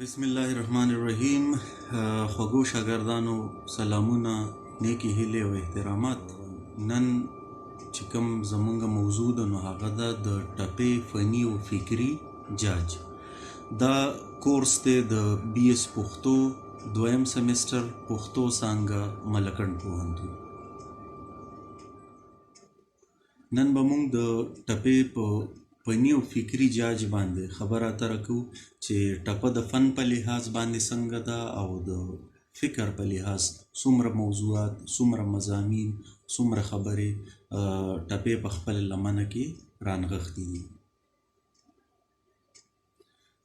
بسم الله الرحمن الرحیم. خوږو شاګردانو سلامونه، نیکی هیلې او احترامات. نن چې کوم زمونږ موضوع ده نو هغه ده د ټپې فني او فکري جاج. دا کورس دی د بی اس پښتو دویم سمیسټر پښتو څانګه ملکند پوهنتون. نن به موږ د ټپې په فني او فکري جاج باندې خبره اتره کوو چې ټپه د فن په لحاظ باندې څنګه ده او د فکر په لحاظ څومره موضوعات، څومره مضامین، څومره خبرې ټپې په خپل لمنه کې رانغښتي دي.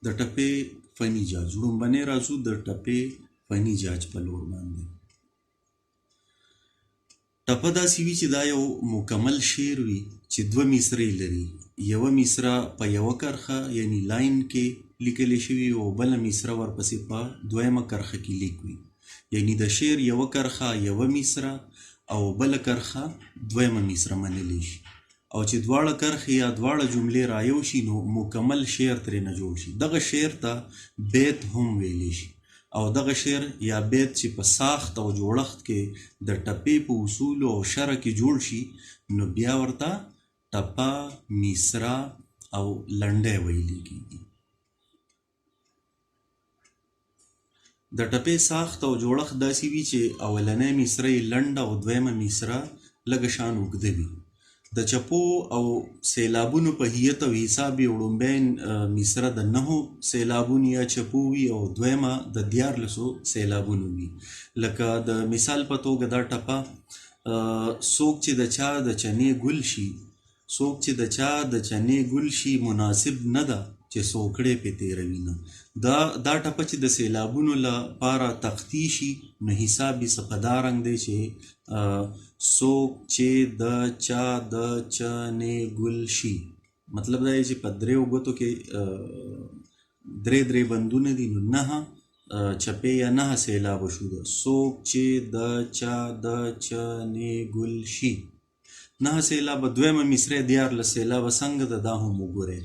د ټپې فني جاج لومبنی راځو د ټپې فني جاج په لور باندې. ټپه داسې وي چې دا یو مکمل شعر وي چې دوه مصرې لري. یوه مصره په یوه کرښه یعنی لاین کې لیکلی شوي او بله مصره ورپسې په دویمه کرښه کې لیک وي. یعنی د شعر یوه کرښه یوه مصره او بله کرښه دویمه مصره منلی شي، او چې دواړه کرښې یا دواړه جملې رایو شي نو مکمل شعر ترېنه جوړ شي. دغه شعر ته بیت هم ویلی شي، او دغه شعر یا بیت چې په ساخت او جوړښت کې د ټپې په اصولو او شرع کې جوړ شي نو بیا ورته ټپه، مصره او لنډی ویلی کېږي. د ټپې ساخت او جوړښت داسې وي چې اولنۍ مصره یې لنډه او دویمه مصره لږه شان اوږده وي. د چپو او سیلابونو په هیت او حساب یې وړومبی مصره د 9 سیلابونو یا چپو وي او دویمه د 14 سیلابونو وي. لکه د مثال په توګه دا ټپه څوک چې د چا د چنې ګل شي، څوک چې د چا د چنې ګل شي مناسب نه ده چې څوکړې پې تېروي نه. دا ټپه چې د سیلابونو لپاره تختی شي نو حساب یې څه په دا رنګ دی چې څوک چې د چا د چنې ګل شي، مطلب دا دی چې په دریو ګوتو کې درې بندونه دي نو 9 چپې یا 9 سیلابه شو. ده څوک چې د چا د چنې ګل شي 9 سیلابه. دویمه مصره 14 سیلابه څنګه ده دا هم وګورئ.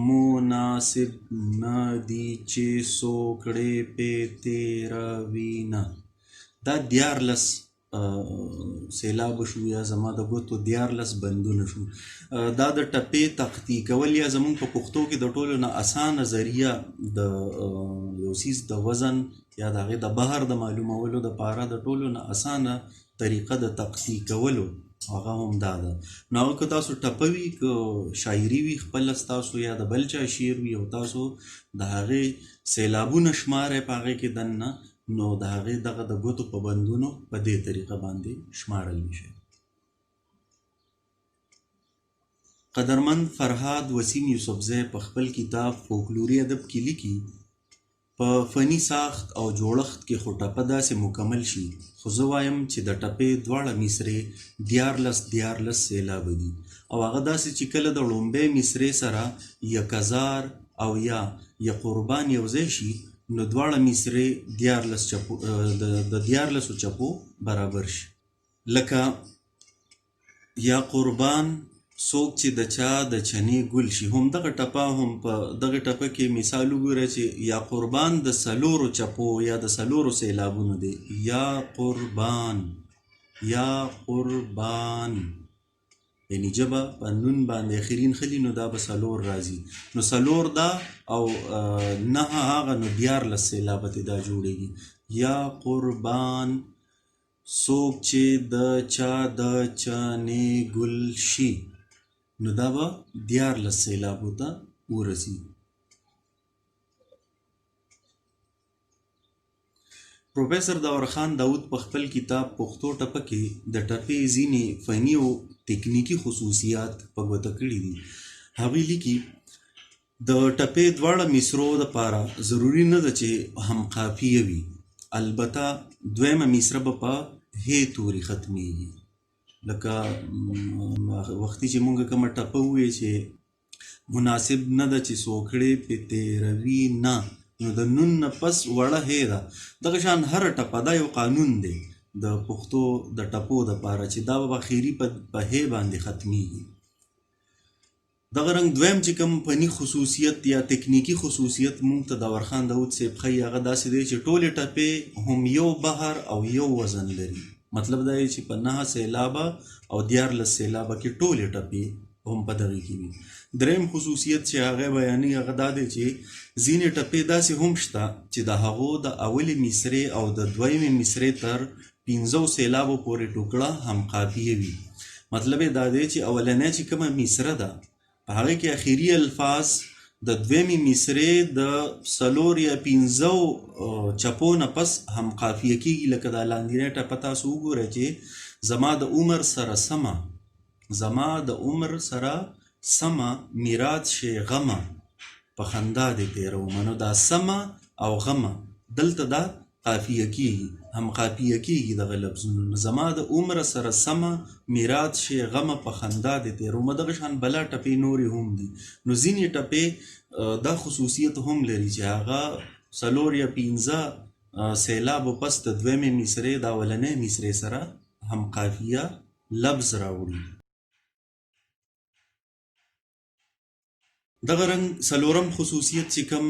مناسب نه دي چې څوکړې پې تېروي نه. دا 14 سیلابه شو یا زما د ګوتو 14 بندونه شو. دا د ټپې تختی کول یا زمونږ په پښتو کې د ټولو نه اسانه ذریعه د یو څیز د وزن یا د هغې د بهر د معلومولو دپاره د ټولو نه اسانه طریقه د تختی کولو هغه هم دا ده. نو هغه که تاسو ټپه وي، که شاعري وي خپله ستاسو یا د بل چا شعر وي او تاسو د هغې سیلابونه شمارئ په هغې کې دننه، نو د هغې دغه د ګوتو په بندونو په دې طریقه باندې شمارلی شي. قدرمند فرهاد وسیم یوسفزی په خپل کتاب فولکلوري ادب کې لیکي په فني ساخت او جوړښت کې خو ټپه داسې مکمل شي، خو زه وایم چې د ټپې دواړه مصرې 14 سیلابه دي، او هغه داسې چې کله د لومبۍ مصرې سره یکزار او یا قربان یو ځای شي نو دواړه مصرې 14 چپو برابر شي. لکه یا قربان څوک چې د چا د چنې ګل شي. هم دغه ټپه هم په دغه ټپه کې مثال وګوره چې یا قربان د 4 چپو یا د 4 سیلابونو دی. یا قربان یعنی جبه په نون باندې اخرین خلی نو دا به 4 راځي، نو 4 دا او 9 هغه نو 14 سیلابه دا جوړېږي. یا قربان څوک چې د چا د چنې ګل شي نو دا به 14 سیلابو ته ورسي. پروفیسر داورخان داود په خپل کتاب پښتو ټپه کې د ټپې ځینې فني او تکنیکي خصوصیات په ګوته کړي دي. هغوی لیکي د ټپې دواړه مصرو دپاره ضروري نه ده چې هم قافیه وي، البته دویمه مصره به په هې توري ختمیږي. لکه وختي چې مونږ کومه ټپه ووایو چې مناسب نه ده چې څوکړې پې تېروي نه، نو د نون نه پس وړه هې ده. دغه شان هره ټپه دا یو قانون دی د پښتو د ټپو دپاره چې دا به اخري په هې باندې ختمیږي. دغه رنګ دویم چې کوم فني خصوصیت یا تکنیکی خصوصیت مونږ ته داورخان داود صاحب ښیي هغه داسې دی چې ټولې ټپې هم یو بحر او یو وزن لري. مطلب دا دی چې په 9 سیلابه او 14 سیلابه کې ټولې ټپې هم په دغه کې وي. دریم خصوصیت چې هغه بیانوي هغه دا دی چې ځینې ټپې داسې هم شته چې د هغو د اولې مصرې او د دویمې مصرې تر 15 سیلابو پورې ټوکړه هم قافیه وي. مطلب یې دا دی چې اولنۍ چې کومه مصره ده په هغه کې اخیری الفاظ د دویمې مصرې د 4 یا 15 چپو نه پس هم قافیه کېږي. لکه دا لاندینۍ ټپه تاسو وګورئ چې زما د عمر سره سمه، زما د عمر سره سمه میرات شي غمه په خندا دې تېرومه. نو دا سمه او غمه دلته دا قافیه کېږي، هم قافیه کېږي دغه لفظونه. زما د عمر سره سمه میرات شي غمه په خندا دې تېرومه. دغه شان بلا ټپې نورې هم دي. نو ځینې ټپې دا خصوصیت هم لري چې هغه 4 یا 15 سیلابو پس د دویمې مصرې د اولنۍ مصرې سره هم قافیه لفظ راوړي. دغه رنګ څلورم خصوصیت چې کوم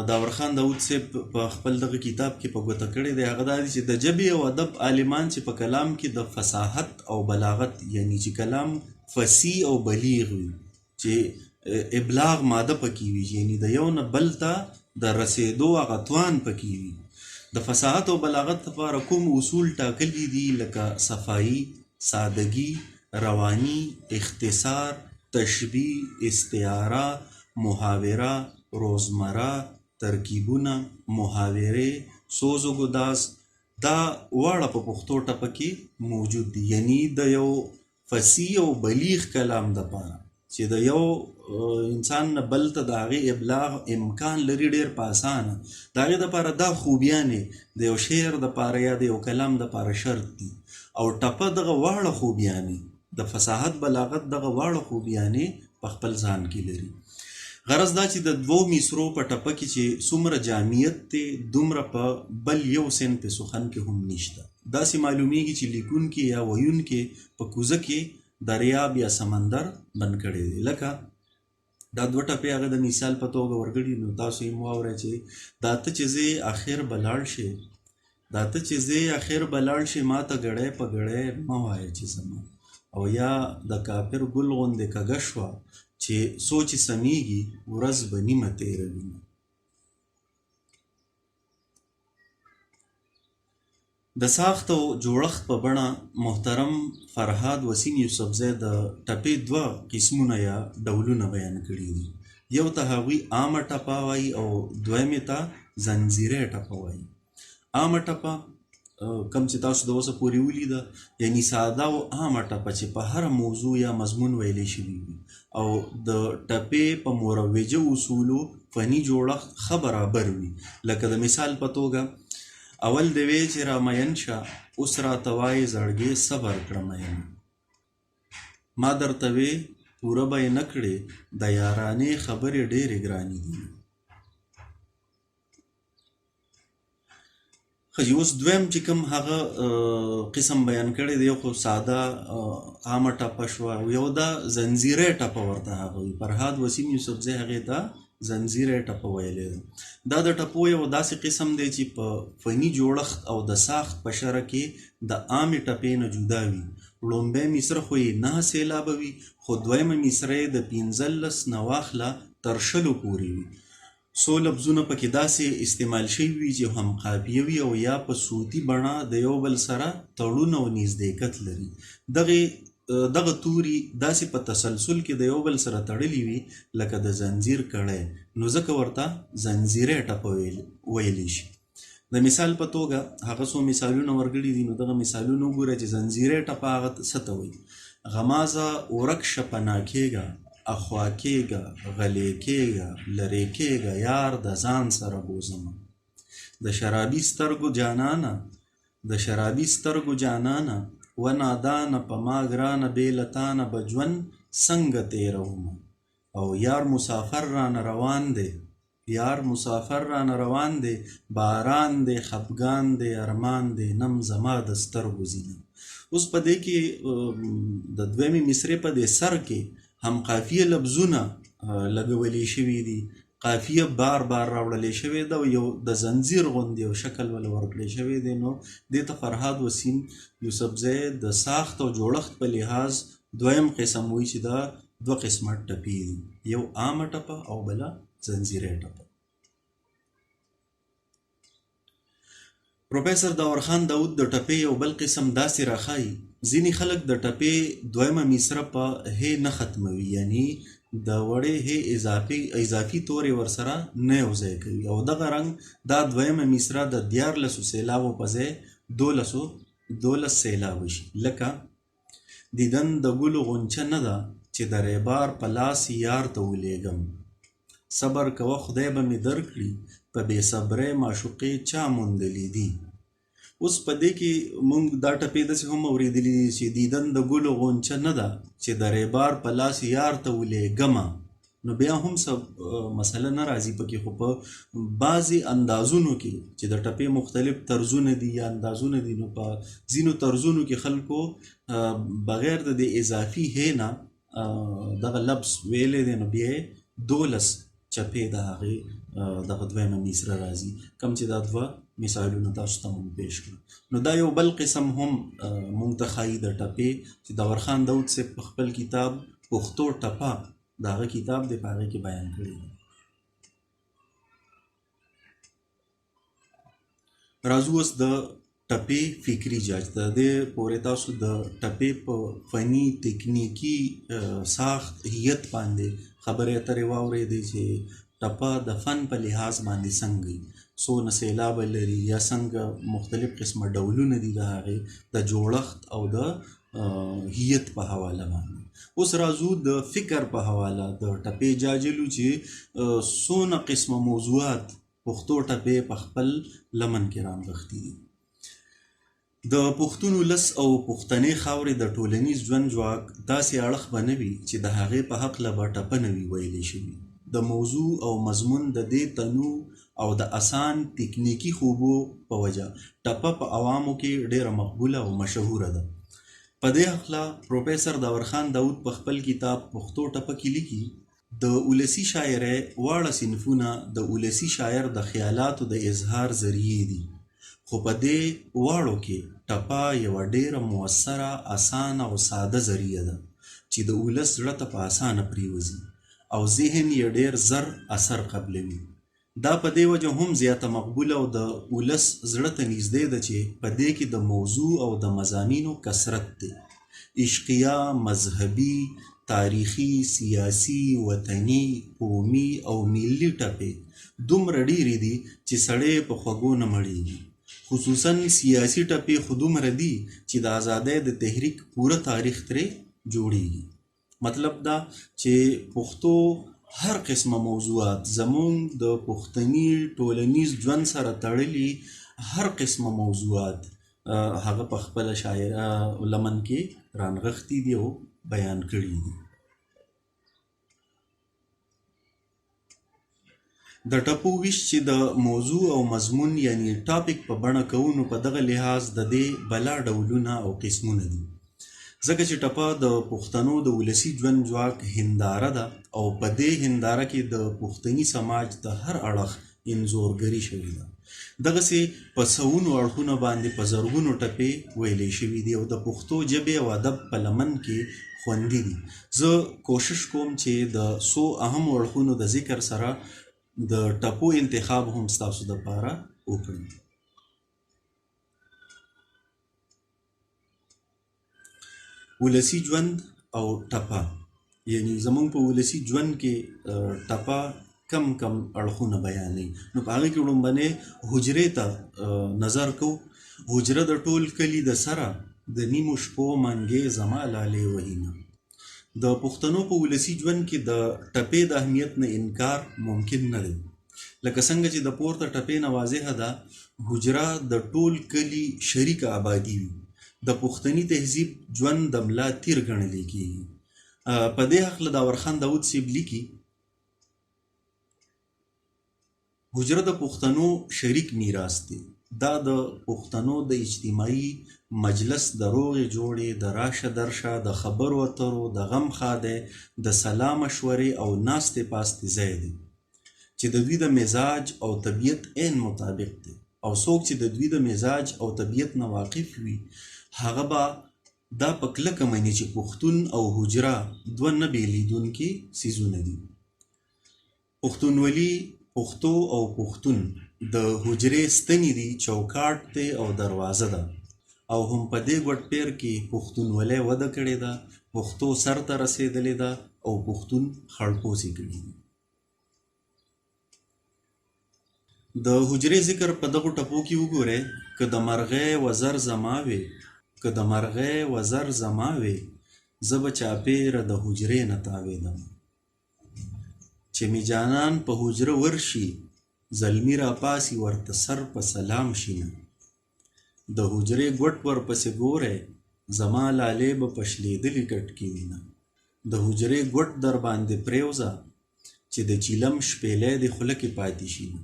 داورخان داود صاحب په خپل دغه کتاب کې په ګوته کړی دی هغه دا دی چې د ژبې او ادب عالمان چې په کلام کې د فصاحت او بلاغت، یعنی چې کلام فصیح او بلیغ وي، چې ابلاغ ماده پکې وي، یعنی د یو نه بل ته د رسېدو هغه توان پکې وي. د فصاحت او بلاغت لپاره کوم اصول ټاکلي دي لکه صفایي، سادگی، روانی، اختصار، تشبیه، استعاره، محاوره، روزمره، ترکیبونه، محاورې، سوز و ګداز، دا واړه په پښتو ټپه کې موجود دي. یعنی د یو فصیح او بلیغ کلام دپاره چې د یو انسان نه بل ته د هغې ابلاغ امکان لري ډېر په اسانه، د هغې دپاره دا خوبیانې د یو شعر دپاره یا د یو کلام دپاره شرط دي. او ټپه دغه واړه خوبیانې د فصاحت بلاغت دغه واړه خوبیانې په خپل ځان کې لري. غرض دا چې د دوو مصرو په ټپه کې چې څومره جامعیت دی دومره په بل یو صنف سخن کې هم نشته. داسې معلومیږي چې لیکونکي یا ویونکي په کوزه کې دریاب یا سمندر بند کړی دی. لکه دا دوه ټپې هغه د مثال په توګه ورګړي. نو تاسو یې واورئ چې دا ته چې زه اخر بلاړ شي، دا ته چې زه اخر بلاړ شي، ما ته ګړی په ګړی مه وایه چې زما، او یا د کافر ګل غوندې کږه شوه چې سوچ سمیږي ورځ به نیمه تېروي. د ساخت او جوړښت په بڼه محترم فرهاد وسیم یوسفزی د ټپې 2 قسمونه یا ډولونه بیان کړي دي. یو ته هغوی عامه ټپه وایي او دویمې ته زنځیرۍ ټپه وایي. عامه ټپه کم چې تاسو د اوسه پورې ولیده، یعنی ساده او عامه ټپه چې په هره موضوع یا مضمون ویلی شوي وي او د ټپې په مروجه اصولو فني جوړښت ښه برابر وي. لکه د مثال په توګه اول د وی چې را مین شه، اوس راته وایې زړګې صبر کړه مین، ما درته وې پوره به یې نه کړې، د یارانې خبرې ډېرې ګرانې دي. خجی اوس دویم چې کوم هغه قسم بیان کړی دی، یو خو ساده عامه ټپه شوه، یو دا زنځیرۍ ټپه ورته هغه وي. فرهاد وسیم یوسفزی هغې ته زنځیرۍ ټپه ویلی ده. دا د ټپو یو داسې قسم دی چې په فني جوړښت او د ساخت په شرح کې د عامې ټپې نه جدا وي. لومبی مصره خو یې 9 سېلابه وي، خو دویمه مصره یې د 15 نه واخله تر 20 پورې وي. څو لفظونه پکې داسې استعمال شوي وي چې هم قافیه وي او یا په صوتي بڼه د یو بل سره تړون او نزدېکت لري. دغه توري داسې په تسلسل کې د یو بل سره تړلي وي لکه د زنځیر کړی، نو ځکه ورته زنځیرۍ ټپه ویلی شي. د مثال په توګه هغه څو مثالونه ورګړي دي، نو دغه مثالونه وګوره چې زنځیرۍ ټپه هغه څه ته وایي. غمازه ورک شه پناه کېږه، اخوا کېږه، غلی کېږه، لرې کېږه، یار د ځان سره بوزمه. د شرابي سترګو جانانه، د شرابي سترګو جانانه، و نادانه په ما ګرانه بې له تانه به ژوند څنګه تېرومه. او یار مسافر رانه روان دی، یار مسافر رانه روان دی، باران دی خفګان دی ارمان دی، نم زما د سترګو ځینه. اوس په دې کې د دویمې مصرې په دې سر کې هم قافیه لفظونه لګولې شوي دي، قافیه بار بار راوړلې شوې ده او یو د زنځیر غوندې یو شکل ول ورکړی شوی دی. نو دې ته فرهاد وسیم یوسفزی د ساخت او جوړښت په لحاظ دویم قسم وایي چې دا دوه قسمه ټپې دي، یو عامه ټپه او بله زنځیري ټپه. پروفیسر داورخان داود د ټپې یو بل قسم داسې راښایي. ځینې خلک د ټپې دویمه میسره په ه نه ختموي، یعنی د وړې ه اضافي تورې ورسره نه یوځای کوي او دغه رنګ دا دویمه میسره د 14 سېلابو په ځای 12 سېلابه شي. لکه دیدن د ګلو غونچه نه ده چې د ریبار په لاس یار ته ولیږم، صبر کوه خدای به مې درکړي په بې صبرۍ معشوقې چا موندلي دي. اوس په دې کې مونږ دا ټپې داسې هم اورېدلي دي چې دیدن د ګلو غونچه نه ده چې د ریبار په لاس یار ته ولیږمه، نو بیا هم څه مسله نه راځي پکې، خو په بعضې اندازونو کې چې د ټپې مختلف طرزونه دي یا اندازونه دي، نو په ځینو طرزونو کې خلکو بغیر د دې اضافي ه نه دغه لفظ ویلی دی، نو بیا یې 12 چپې د هغې دغه دویمه میسره راځي، کم چې دا دوه مثالونه تاسو ته مونږ پیش کړو. نو دا یو بل قسم هم مونږ ته ښایي د ټپې چې داورخان داود صاحب په خپل کتاب پښتو ټپه د هغه کتاب دی په هغې کې بیان کړی دی. راځو اوس د ټپې فکري جاج ته. د دې پورې تاسو د ټپې په فني تکنیکي ساخت هیت باندې خبرې اترې واورېدې چې ټپه د فن په لحاظ باندې څنګه څونه سېلابه لري یا څنګه مختلف قسمه ډولونه دي د هغې د جوړښت او د هیت په حواله باندې. اوس راځو د فکر په حواله د ټپې جاجلو چې څونه قسمه موضوعات پښتو ټپې په خپل لمن کې رانغښتي دي. د پښتون ولس او پښتنې خاورې د ټولنیز ژوند ځواک داسې اړخ به نه وي چې د هغې په هکله به ټپه نه وي ویلې شوي. د موضوع او مضمون د دې تنوع او د اسان تکنیکی خوبو په وجه ټپه په عوامو کې ډیره مقبوله او مشهوره ده. په دې هکله پروفیسر داورخان داود په خپل کتاب پښتو ټپه کې لیکي د ولسي شاعرۍ واړه صنفونه د ولسي شاعر د خیالاتو د اظهار ذریعې دي، خو په دې واړو کې ټپه یوه ډیره مؤثره، اسانه او ساده ذریعه ده چې د ولس زړه ته په اسانه پریوځي او ذهن یې ډیر زر اثر قبلوي. دا په دې وجه هم زیاته مقبوله او د ولس زړه ته نږدې ده چې په دې کې د موضوع او د مضامینو کثرت دی. عشقیه، مذهبي، تاریخي، سیاسي، وطني، قومي او ملي ټپې دومره ډیرې دي چې سړی په خوږو نه مړېږي. خصوصا سیاسي ټپې خو دومره دي چې د ازادۍ د تحریک پوره تاریخ ترې جوړیږي. مطلب دا چې پښتو هر قسمه موضوعات زمونږ د پښتني ټولنیز ژوند سره تړلي هر قسمه موضوعات هغه په خپله لمن کې رانغښتي دي او بیان کړي دي. د ټپو ویش چې د موضوع او مضمون یعنی ټاپک په بڼه کوو په دغه لحاظ د دې بلا ډولونه او قسمونه دي، ځکه چې ټپه د پښتنو د ولسي ژوند ځواک هنداره ده او په دې هنداره کې د پښتني سماج د هر اړخ انځورګري شوې ده. دغسې په سوونو اړخونه باندې په زرګونو ټپې ویلې شوي دي او د پښتو ژبې او ادب په لمن کې خوندي دي. زه کوشش کوم چې د څو اهمو اړخونو د ذکر سره د ټپو انتخاب هم ستاسو دپاره وکړم. ولسي ژوند او ټپه، یعنی زمونږ په ولسي ژوند کې ټپه کم اړخونه بیانوي. نو په هغې کې لومبنۍ حجرې ته نظر کوو. حجره د ټول کلي د سره د نیمو شپو منګې زما لالې وهینه. د پښتنو په ولسي ژوند کې د ټپې د اهمیت نه انکار ممکن نه دی. لکه څنګه چې د پورته ټپې نه واضحه ده، حجره د ټول کلي شریکه آبادي وي. د پښتني تهذیب ژوند د ملا تیر ګڼلی کېږي. په دې هکله داورخان داود صاحب لیکي حجره د پښتنو شریک میراث دی. دا د پښتنو د اجتماعي مجلس د روغې جوړې د راشه درشه د خبرو اترو د غم خادی د سلا مشورې او ناستې پاستې ځای دی چې د دوی د مزاج او طبیعت عین مطابق دی او څوک چې د دوی د مزاج او طبیعت نه واقف وي هغه به دا په کلکه مني چې پښتون او حجره دوه نه بېلېدونکي څیزونه دي. پښتونولي، پښتو او پښتون د حجرې ستنې دي، چوکاټ دی او دروازه ده، او هم په دې ګوډ پیر کې پښتونولي وده کړې ده، پښتو سر ته رسېدلې ده او پښتون خړپوسې کړي دي. د حجرې ذکر په دغو ټپو کې وګورئ. که د مرغۍ وزر زما وې، که د مرغۍ وزر زما وې، زه به چاپېره د حجرې نه تاوېدم. چې می جانان په حجره ورشي، زلمی را پاسي ورته سر په سلام شینه. د حجرې ګوټ ورپسې ګورئ، زما لالې به پشلېدلي ګټکې وینه. د حجرې ګوټ در باندې پرېوځه، چې د چیلم شپېلی دې خوله کې پاتې شینه.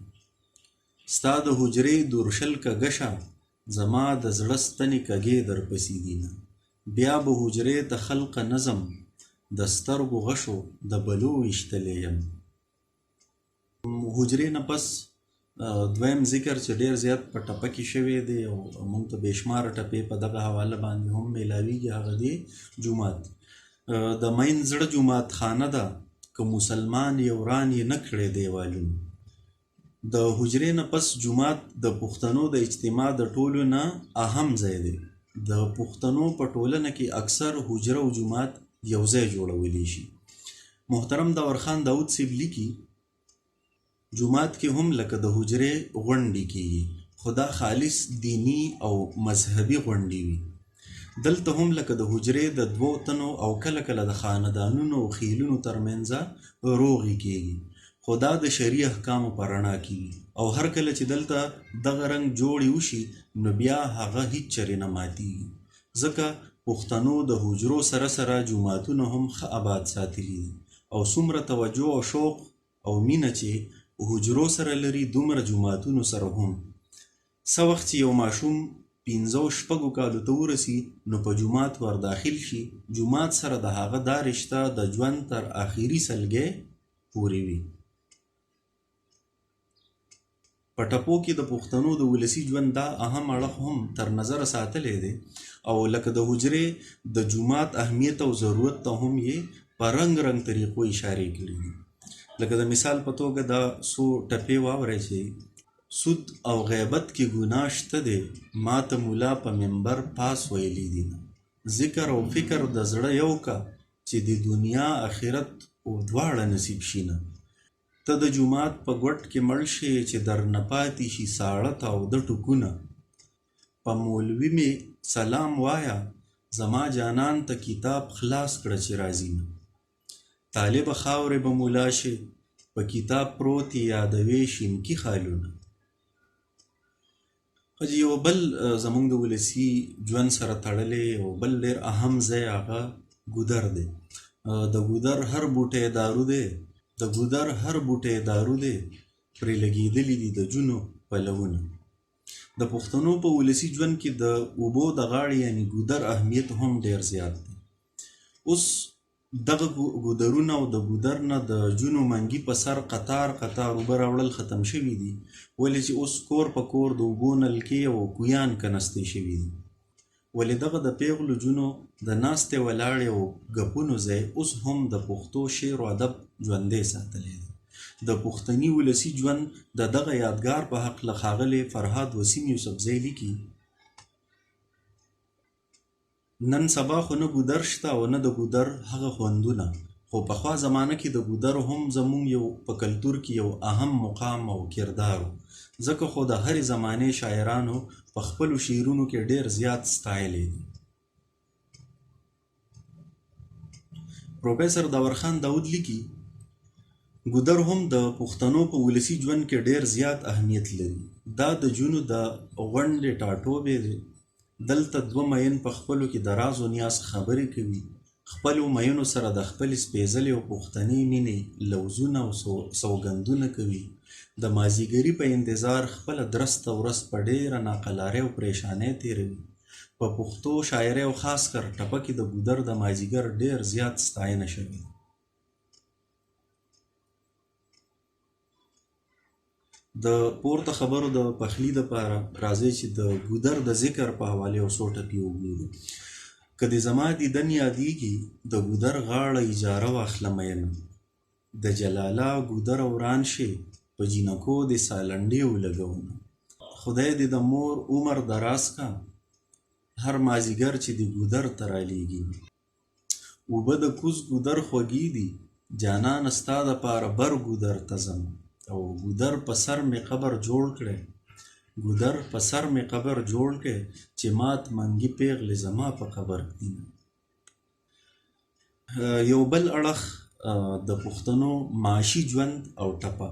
ستا د حجرې دورشل کږشه، زما د زړه ستنې کږې درپسې دینه. بیا به حجرې ته خلقه نظم، د سترګو غشو د بلو ویشتلی یم. حجرې نه پس دویم ذکر چې ډېر زیات په ټپه کې شوی دی او موږ ته بېشماره ټپې په دغه حواله باندې هم میلاویږي، هغه دی جومات. د مین زړه جومات خانه ده، که مسلمان یې وران یې نه کړی دیوالونه. د حجرې نه پس جومات د پښتنو د اجتماع د ټولو نه اهم ځای دی. د پښتنو په ټولنه کې اکثر حجره او جومات یو ځای جوړولی شي. محترم داورخان داود صاحب لیکي جومات کې هم لکه د حجرې غونډې کېږي، خو دا خالص دینی او مذهبي غونډې وي. دلته هم لکه د حجرې د دوو تنو او کله کله د خاندانونو او خیلونو ترمنځه روغې کېږي، خو دا د شرعي احکامو په رڼا کې وي. او هر کله چې دلته دغه رنګ جوړې وشي نو بیا هغه هیڅ چرې نه ماتېږي، ځکه پښتنو د حجرو سره سره جوماتونه هم ښه آباد ساتلي دي، او څومره توجه او شوق او مینه چې حجرو سره لري دومره جوماتونو سره هم. څه وخت چې یو ماشوم 5-6 کالو ته ورسي نو په جومات ور داخل شي، جومات سره د هغه دا رشته د ژوند تر آخري سلګۍ پورې وي. په ټپو کې د پښتنو د ولسي ژوند دا اهم اړخ هم تر نظره ساتلی دی، او لکه د حجرې د جومات اهمیت او ضرورت ته هم یې په رنګ رنګ طریقو اشارې کړي دي. لکه د مثال په توګه دا څو ټپې واورئ چې سود او غیبت کې ګناه شته دی، ما ته ملا په منبر پاس ویلی دینه. ذکر او فکر د زړه یو کا، چې د دنیا آخرت دواړه نصیب شینه. ته د جومات په ګوټ کې مړ شې چې در نه پاتې شي ساړه تاوده ټوکونه. په مولوي مې سلام وایه، زما جانان ته کتاب خلاص کړه چې راځي نه. طالب خاورې به مولا شي، په کتاب پروت یادوي شینکي خالونه. یو بل زمونږ د ولسي ژوند سره تړلی او بل ډېر اهم ځای هغه ګودر دی. د ګودر هر بوټی دارو دی، د ګودر هر بوټی دارو دی، پرې لګېدلي دي د جونو پلونه. د پښتنو په ولسي ژوند کې د اوبو د غاړې یعنې ګودر اهمیت هم ډېر زیات دی. اوس دغه ګودرونه او د ګودر نه د جونو منګي په سر قطار قطار اوبه راوړل ختم شوي دي، ولې چې اوس کور په کور د اوبو نلکې او کویان کنستې شوي دي. ولې دغه د پیغلو جونو د ناستې ولاړې او ګپونو ځای اوس هم د پښتو شعر و ادب ژوندی ساتلی دی. د پښتني ولسي ژوند د دغه یادګار په هکله ښاغلی فرهاد وسیم یوسفزی لیکي نن سبا خو نه ګودر شته او نه د ګودر هغه خوندونه، خو پخوا زمانه کې د ګودر هم زمونږ یو په کلتور کې یو اهم مقام او کردار و، ځکه خو د هرې زمانې شاعرانو په خپلو شعرونو کې ډېر زیات ستایلی دي. پروفیسر داورخان داود لیکي ګودر هم د پښتنو په ولسي ژوند کې ډېر زیات اهمیت لري. دا د جونو د غونډې ټاټوبی دی. دلته دوه مین په خپلو کې د راز و نیاز خبرې کوي، خپلو مینو سره د خپلې سپېڅلې او پښتنې مینې لوظونه او سوګندونه کوي. د مازیګري په انتظار خپله درسته ورځ په ډېره ناقلارۍ او پریشانۍ تېروي. په پښتو شاعرۍ او خاص کر ټپه کې د ګودر د مازیګر ډیر زیات ستاینه شوې. د پورته خبرو د پخلي دپاره راځئ چې د ګودر د ذکر په حواله یو څو ټکي وګورو. که د زما دیدن یادیږي د ګودر غاړه اجاره واخله مینه، د جلاله ګودر وران شي په جینکو د سالنډې ولګونه. خدای دې د مور عمر دراز کا هر مازیګر چې د ګودر ته رالیږي. اوبه د کوز ګودر خوږې دي جانان ستا دپاره بر ګودر ته ځم، او ګودر په سر مې قبر جوړ کړی، ګودر په سر مې قبر جوړ کړی چې مات منګي پیغلې زما په قبر کې. یو بل اړخ د پښتنو معاشي ژوند او ټپه.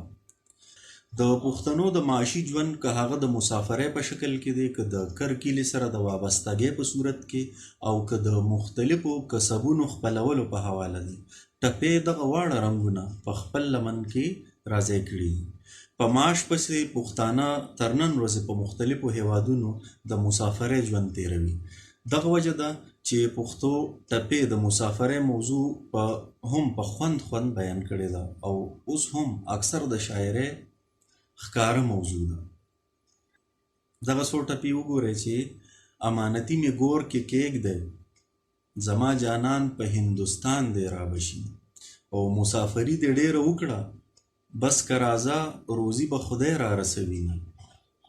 د پښتنو د معاشي ژوند که هغه د مسافرۍ په شکل کې دی، که د کرکیلې سره د وابستګۍ په صورت کې، او که د مختلفو کسبونو خپلولو په حواله دی، ټپې دغه واړه رنګونه په خپل لمن کې راځای کړي. په معاش پسې پښتانه تر نن ورځې په مختلفو هیوادونو د مسافرۍ ژوند تیروي. دغه وجه ده چې پښتو ټپې د مسافرۍ موضوع هم په خوند بیان کړې ده، او اوس هم اکثر د شاعرۍ ښکاره موضوع ده. دغه څو ټپې وګورئ چې امانتي مې ګور کې کېږدی، زما جانان په هندوستان دی رابشي، او مسافري دې ډېره وکړه بس که راځه روزي به خدای را رسوینه،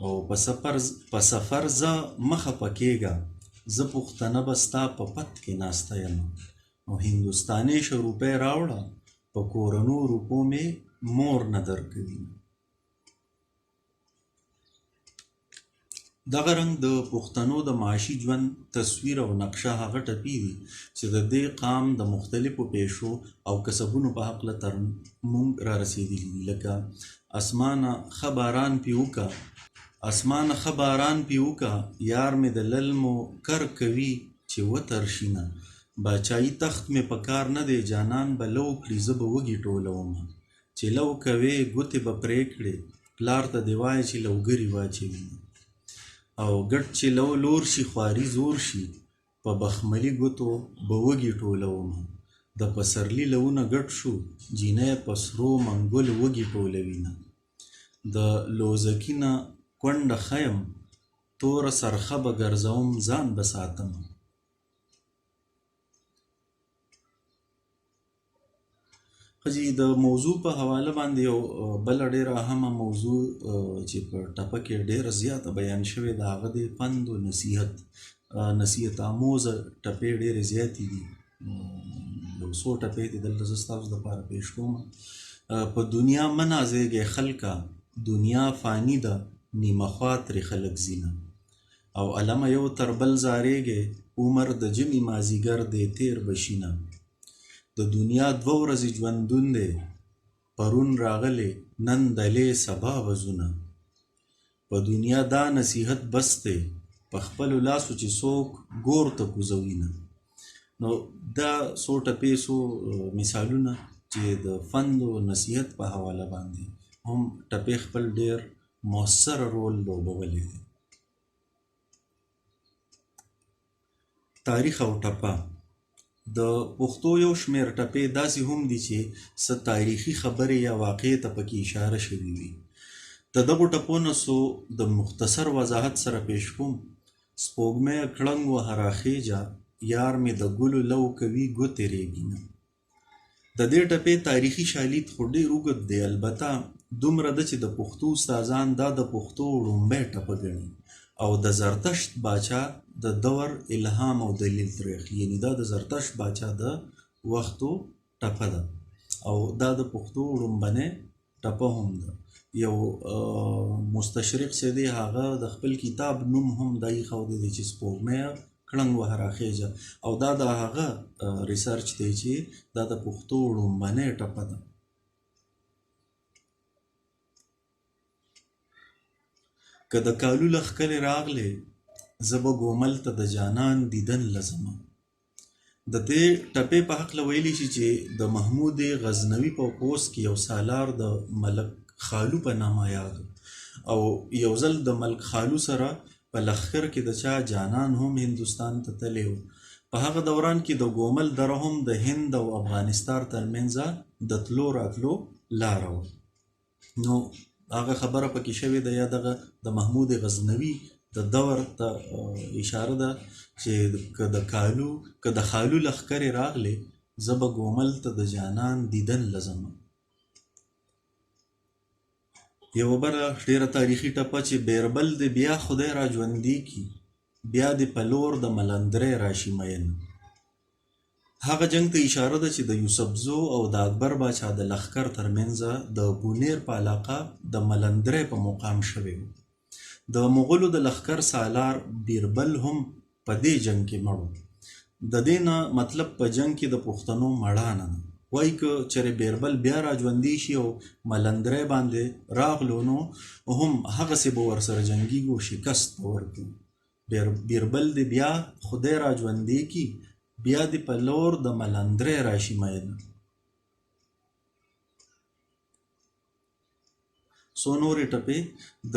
او په سفر زه مخه پکېږه، زه پښتنه به ستا په پت کې ناسته یم، او هندوستاني شه روپۍ راوړه په کورنو روپو مې مور نه درکوي. دغه رنګ د پښتنو د معاشي ژوند تصویر او نقشه هغه ټپې دي چې د دې قام د مختلفو پیشو او کسبونو په هکله تر موږ را رسېدلي دي. لکه اسمانه ښه باران پې وکه، اسمانه ښه باران پې وکه، یار مې د للمو کر کوي چې وترشینه، باچایي تخت مې په کار نه دی جانان به لو کړي زه به وږي ټولومه، چې لو کوې ګوتې به پرې کړې پلار ته دې وایه چې لوګري واچوي، او ګټ چې لور شي خواري زور شي په بخملي ګوتو به وږي ټولومه، د پسرلي لونه ګټ شو جینۍ په سرو منګل وږي ټولوینه، د لوزکي نه کونډه ښیم توره سرخه به ګرځوم ځان به ساتم. خجی د موضوع په حواله باندې یو بل ډیره اهمه موضوع چې په ټپه کې ډیره زیاته بیان شوې ده هغه د پند او نصیحت آموز ټپې ډیرې زیاتې دي. یو څو ټپې دي دلته زه ستاسو دپاره پیش کوم. په دنیا مه نازیږئ خلکه، دنیا فاني ده نیمه خوا ترې خلک ځینه، او علمه یو تر بل زارېږئ عمر د جمعې مازیګر دی تیر بشینه، د دنیا 2 ورځې ژوندون دی پرون راغلی نن دلې سبا وزونه، په دنیا دا نصیحت بس دی په خپلو لاسو چې څوک ګور ته کوزوینه. نو دا څو ټپې څو مثالونه چې د فند او نصیحت په حواله باندې هم ټپې خپل ډیر مؤثر رول لوبولی دی. تاریخ او ټپه. د پښتو یو شمېر ټپې داسې هم دي چې څه تاریخي خبرې یا واقعې ته پکې اشاره شوي وي. د دغو ټپو نه څو د مختصر وضاحت سره پیش کوم. سپوږمۍ کړنګ وهه راخیجه، یار مې د ګلو لو کوي ګوتې ریږینه. د دې ټپې تاریخي شالید خو ډېر اوږد دی، البته دومره ده چې د پښتو استادان دا د پښتو وړومبی ټپه ګڼي او د زرتشت باچا د دور الهام او دلیل ترې اخلي. یعنې دا د زرتشت باچا د وختو ټپه ده او دا د پښتو وړومبنۍ ټپه هم ده. یو مستشرق چې دی هغه د خپل کتاب نوم هم دا ایښودی دی چې سپوږمۍ کړنګ وهه راخیجه، او دا د هغه ریسرچ دی چې دا د پښتو وړومبنۍ ټپه ده. که د کالو له ښکلې راغلې زه به ګومل ته د جانان دیدن لزمه. د دې ټپې په هکله ویلی شي چې د محمود غزنوي په پوس کې یو سالار د ملک خالو په نامه یاد، او یو ځل د ملک خالو سره په لښکر کې د چا جانان هم هندوستان ته تللی و. په هغه دوران کې د ګومل دره هم د هند او افغانستان ترمنځ د تلو راتلو لاره وه. نو هغه خبره پکې شوې ده یا دغه د محمود غزنوي د دور ته اشاره ده چې که د خالو لښکرې راغلې زه به ګومل ته د جانان دیدن لزم. یو بله ډېره تاریخي ټپه چې بیربل د بیا خدای را ژوندي کی بیا د پلور د ملندرې راشي مین. هغه جنگ ته اشاره ده چې د یوسفزو او د اکبر باچا د لښکر ترمنځ د بونیر په علاقه د ملندرې په مقام شوی و. د مغولو د لښکر سالار بیربل هم په دې جنگ کې مړ و. د دې نه مطلب په جنگ کې د پښتنو مړانه ده. وایي که چېرې بیربل بیا را ژوندي شي او ملندرې باندې راغلو نو هم هغسې به ورسره جنګیږو او شکست به ورکړو. بیربل د بیا خدای را ژوندي کی بیا د پلور د ملندرې راشي مین. څو نورې ټپې د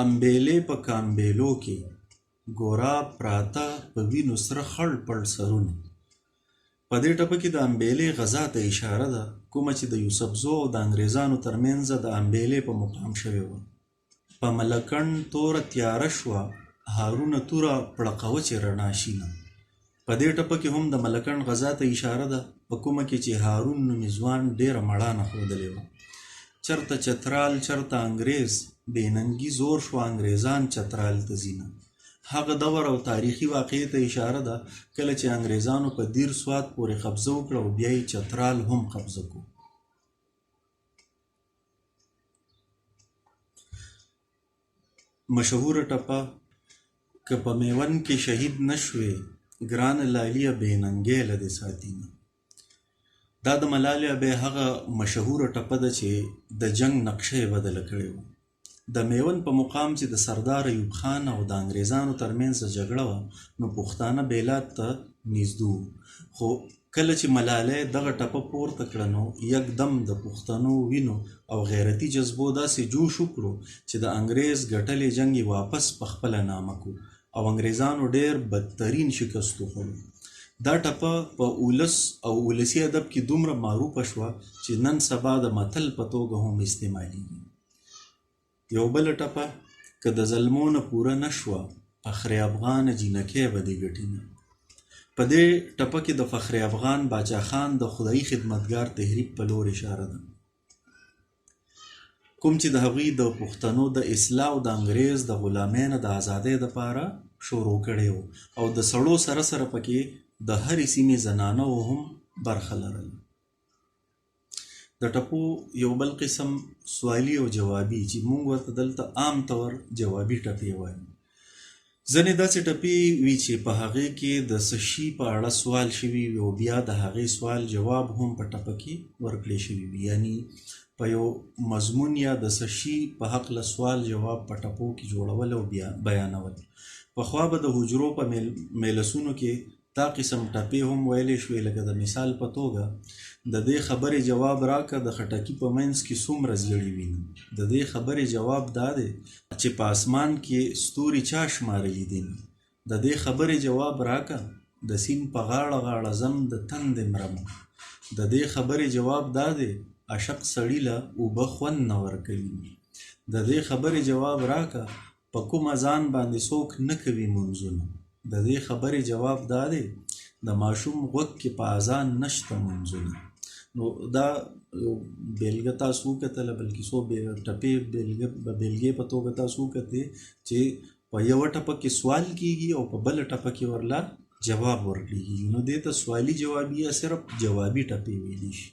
امبېلې په کامبېلو کې ګورا پراته په وینو سره خړ پړ سرونه. په دې ټپه کې د امبېلې غزا ته اشاره ده کومه چې د یوسفزو او د انګریزانو ترمنځ د امبېلې په مقام شوې وه. په ملکڼ توره تیاره شوه هارونه توره پړقوه چې رڼا شینه. په دې ټپه کې هم د ملکڼ غزا ته اشاره ده په کومه کې چې هارون نومي ځوان ډېره مړانه ښودلې وه. چرته چترال چرته انګریز بېننګي زور شو انګریزان چترال ته ځینه. هغه دور او تاریخي واقعې ته اشاره ده کله چې انګریزانو په دیر سوات پورې قبضه وکړه او بیا یې چترال هم قبضه کړو. مشهوره ټپه که په میوند کې شهید نشوې ګران لالیه بېننګۍ له دې ساتینه. دا د ملالۍ ابۍ هغه مشهوره ټپه ده چې د جنگ نقشه یې بدله کړې وه. د میوند په مقام چې د سردار ایوب خان او د انګریزانو ترمنځ جګړه وه نو پښتانه بیلات ته نږدې وو. خو کله چې ملالۍ دغه ټپه پورته کړه نو یکدم د پښتنو وینو او غیرتي جذبو داسې جوش وکړو چې د انګریز ګټلې جنګ یې واپس په خپله نامه کړو او انګریزانو ډېر بدترین شکست وخوړو. دا ټپه په اولس او ولسي ادب کې دومره معروفه شوه چې نن سبا د متل په توګه هم استعمالیږي. یو بله ټپه که د ظلمو نه پوره نه شوه فخر افغان جینکۍ به دې ګټي نه. په دې ټپه کې د فخر افغان باچا خان د خدایي خدمتګار تحریک په لور اشاره ده کوم چې د هغوی د پښتنو د اصلاح او د انګریز د غلامۍ نه د ازادۍ دپاره شروع کړی و او د سړو سره سره پکې د هرې سیمې زنانو هم برخه لرله. د ټپو یو بل قسم سوالی او جوابي چې موږ ورته دلته عام طور جوابي ټپې وایو. ځینې داسې ټپې وي چې په هغې کې د څه شي په اړه سوال شوي وي او بیا د هغې سوال جواب هم په ټپه کې ورکړی شوي وي. یعنی په یو مضمون یا د څه شي په هکله سوال جواب په ټپو کې جوړول او بیانول. پخوا به د حجرو په مجلسونو کې دا قسم ټپې هم ویلې شوې لکه د مثال په توګه د دې خبرې جواب راکه د خټکي په منځ کې څومره زیړې وینم. د دې خبرې جواب دا دی چې په اسمان کې ستوري چا شمارلي دي. د دې خبرې جواب راکه د سیند په غاړه غاړه ځم د تندې مرم. د دې خبرې جواب دا دی عاشق سړي له اوبه خوند نه ورکوي. د دې خبرې جواب راکه په کوم ځان باندې څوک نه کوي منځونه. د دې خبرې جواب دا دی د ماشوم غوږ کې په اذان نشته منځونه. نو دا بیلګه تاسو وکتله بلکې څو ټپې بیلګې په توګه تاسو وکتې چې په یوه ټپه کې سوال کیږي او په بله ټپه کې ورله جواب ورکړي. نو دې ته سوالي جوابي یا صرف جوابي ټپې ویلی شي.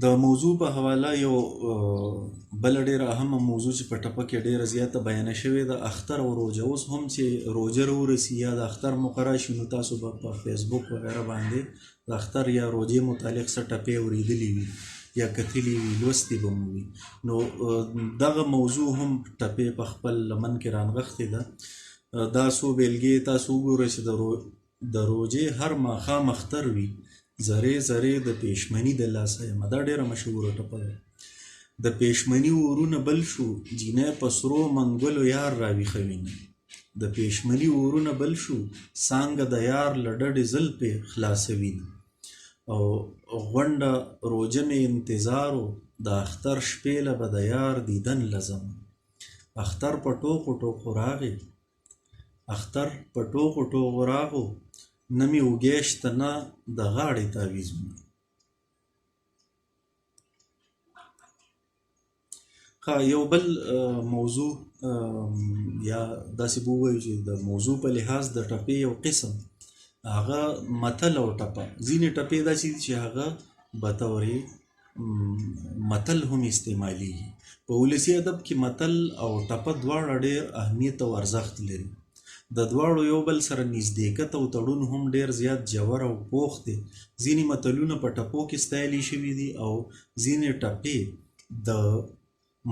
د موضوع په حواله یو بله ډېره اهمه موضوع چې په ټپه کې ډېره زیاته بیانه شوې ده اختر او روژه. اوس هم چې روژه راورسي یا د اختر موقع راشي نو تاسو به په فیسبوک وغیره باندې د اختر یا روژې متعلق څه ټپې اورېدلي وي یا کتلي وي لوستې به مو وي. نو دغه موضوع هم ټپې په خپل لمن کې رانغښتې ده. دا څو بیلګې تاسو وګورئ چې د روژې هر ماښام اختر وي زرې زرې د پېشمني د لاسه یمه. دا ډېره مشهوره ټپه ده. د پېشمني اورونه بل شو جینۍ په سرو منګلو یار راویښوینه. د پېشمني اورونه بل شو څانګه د یار له ډډې زلفې خلاصوینه. او غونډه روجه مې انتظارو د اختر شپې له به د یار دیدن لزم. اختر په ټوقو ټوقو راغی، اختر په ټوقو ټوقو راغو، نه مې اوږې شته نه د غاړې تاویزونه. یو بل موضوع یا داسې به ووایو چې د موضوع په لحاظ د ټپې یو قسم هغه متل او ټپه. ځینې ټپې داسې دي چې هغه بطور متل هم استعمالیږي. په ولسي ادب کې متل او ټپه دواړه ډېر اهمیت او ارزښت لري. د دواړو یو بل سره نزدېکت او تړون هم ډېر زیات ژور او پوخ دی. ځینې متلونه په ټپو کې ستایلی شوي دي او ځینې ټپې د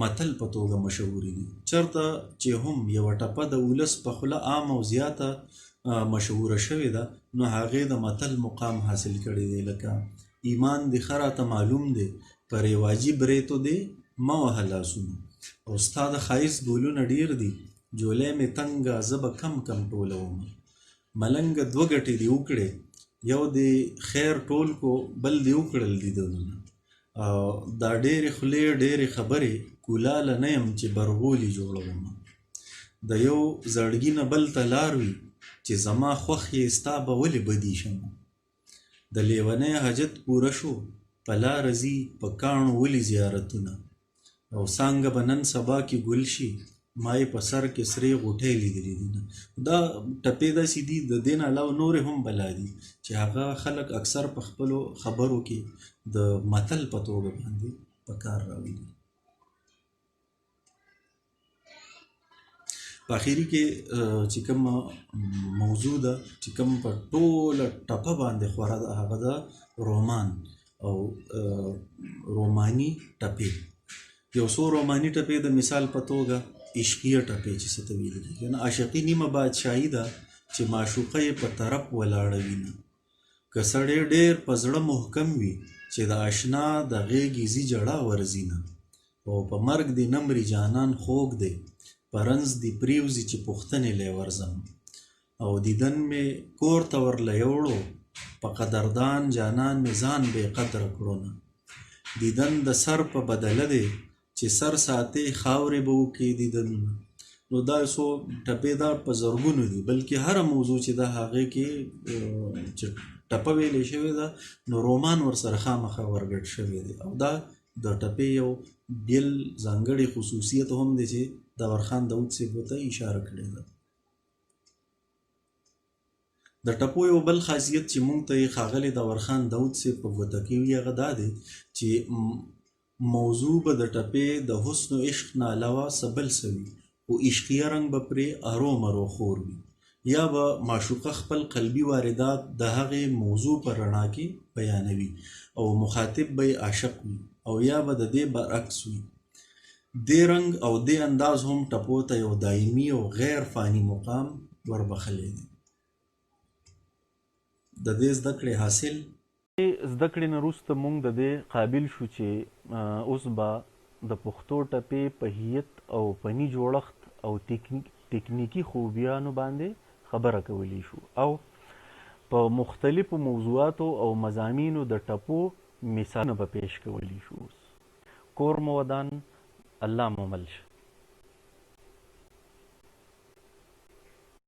متل په توګه مشهورې دي. چېرته چې هم یوه ټپه د ولس په خوله عام او زیاته مشهوره شوې ده نو هغې د متل مقام حاصل کړی دی. لکه ایمان دې ښه راته معلوم دی، په رواجي بریتو دې مه وهه لاسونه، او ستا د ښایست ګلونه ډېر دي، جولی مې تنګه زه به کم کم ټولومه. ملنګه دوه ګټې دې وکړې، یو دې خیر ټول کو بل دې وکړل دیدنونه. دا ډېرې خولې ډېرې خبرې کولاله نه یم چې برغولي جوړومه. د یو زړګي نه بل ته لار وي چې زما خوښ یې ستا به ولې بدي شمه. د لیونی حاجت پوره شو په لاره ځي په کاڼو ولې زیارتونه، او څانګه به نن سبا کې ګل شي ما یې په سر کې سرې غوټۍ لیدلې دینه. دا ټپې داسې دي د دې نه علاوه نورې هم بلا دي چې هغه خلک اکثر په خپلو خبرو کې د متل په توګه باندې په کار راولي. په اخري کې چې کوم موضوع ده چې کوم په ټوله ټپه باندې خوره ده هغه ده رومان او روماني ټپې. یو څو روماني ټپې د مثال په توګه عشقیه ټپې چې څه ته ویل کېږي نه، عاشقي نیمه بادشاهي ده چې معشوقه یې په طرف ولاړه وینه. که سړی ډېر په زړه محکم وي چې د اشنا د غېږې ځي جړا ورځینه، او په مرګ دې نه مري جانان خوږ دی په رنځ دې پرېوځي چې پوښتنې لی ورځم. او دیدن مې کور ته ورله یوړو په قدردان جانان مې ځان بې قدره کړو نه. دیدن د سر په بدله دی چې سر ساتې خاورې به وکړي دیدنونه. نو دا څو ټپې دا په زرګونو دي، بلکې هره موضوع چې ده هغې کې چې ټپه ویلې شوې ده نو رومان ورسره خامخا ورګډ شوی دی. او دا د ټپې یو بیل ځانګړی خصوصیت هم دی چې داورخان داود صاحب ورته اشاره کړې ده. د ټپو یو بل خاصیت چې مونږ ته یې ښاغلی داورخان داود صاحب په ګوته کوي هغه دا دی چې موضوع به د ټپې د حسن و عشق نه علاوه څه بل څه وي، خو عشقیه رنګ به پرې ارومرو خور وي، یا به معشوقه خپل قلبي واردات د هغې موضوع په رڼا کې بیانوي او مخاطب به یې عاشق وي، او یا به د دې برعکس وي. دې رنګ او دې انداز هم ټپو ته یو دایمي او غیر فانی مقام وربخلی دی. د دې زده کړې حاصل زده کړې نه وروسته موږ د دې قابل شو چې اوس به د پښتو ټپې په هیت او فني جوړښت او تکنیکي خوبیانو باندې خبره کولی شو او په مختلفو موضوعاتو او مضامینو د ټپو مثالونه به پیش کولی شو. کور مو ودان، الله مو مل شه.